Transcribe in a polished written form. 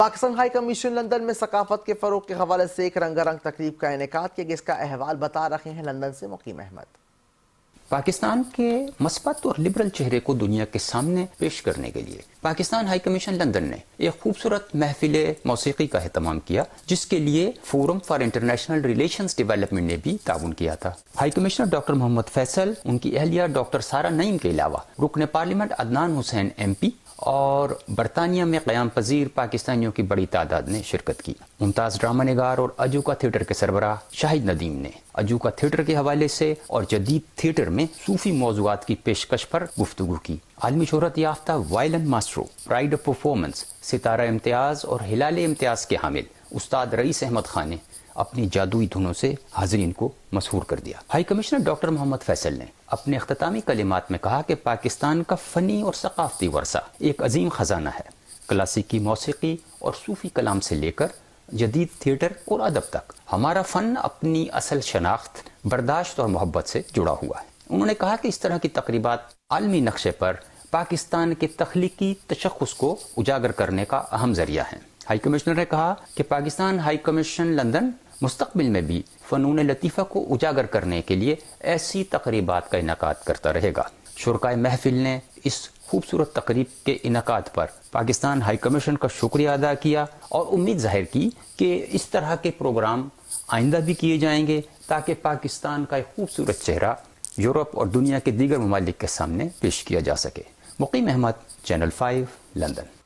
Pakistan high commission London میں ثقافت کے فروغ کے حوالے سے ایک رنگا رنگ تقریب کا انعقاد کیا گیا. اس کا احوال بتا رہے ہیں لندن سے مقیم احمد. پاکستان کے مثبت اور لبرل چہرے کو دنیا کے سامنے پیش کرنے کے لیے پاکستان ہائی کمیشن لندن نے ایک خوبصورت محفل موسیقی کا اہتمام کیا، جس کے لیے forum for international relations development نے بھی تعاون کیا تھا. ہائی کمشنر ڈاکٹر محمد فیصل، ان کی اہلیہ ڈاکٹر سارہ نعیم کے علاوہ رکن پارلیمنٹ عدنان حسین MP اور برطانیہ میں قیام پذیر پاکستانیوں کی بڑی تعداد نے شرکت کی. ممتاز ڈرامہ نگار اور اجوکا تھیٹر کے سربراہ شاہد ندیم نے اجوکا تھیٹر کے حوالے سے اور جدید تھیٹر میں صوفی موضوعات کی پیشکش پر گفتگو کی. عالمی شہرت یافتہ وائلن ماسٹرو، پرائڈ آف پرفارمنس، ستارہ امتیاز اور ہلال امتیاز کے حامل استاد رئیس احمد خان نے اپنی جادوئی دھنوں سے حاضرین کو مسحور کر دیا. ہائی کمشنر ڈاکٹر محمد فیصل نے اپنے اختتامی کلمات میں کہا کہ پاکستان کا فنی اور ثقافتی ورثہ ایک عظیم خزانہ ہے. کلاسیکی موسیقی اور صوفی کلام سے لے کر جدید تھیٹر اور ادب تک ہمارا فن اپنی اصل شناخت، برداشت اور محبت سے جڑا ہوا ہے. انہوں نے کہا کہ اس طرح کی تقریبات عالمی نقشے پر پاکستان کے تخلیقی تشخص کو اجاگر کرنے کا اہم ذریعہ ہیں. ہائی کمشنر نے کہا کہ پاکستان ہائی کمیشن لندن مستقبل میں بھی فنون لطیفہ کو اجاگر کرنے کے لیے ایسی تقریبات کا انعقاد کرتا رہے گا. شرکائے محفل نے اس خوبصورت تقریب کے انعقاد پر پاکستان ہائی کمیشن کا شکریہ ادا کیا اور امید ظاہر کی کہ اس طرح کے پروگرام آئندہ بھی کیے جائیں گے تاکہ پاکستان کا ایک خوبصورت چہرہ یورپ اور دنیا کے دیگر ممالک کے سامنے پیش کیا جا سکے. مقیم احمد، چینل 5، لندن.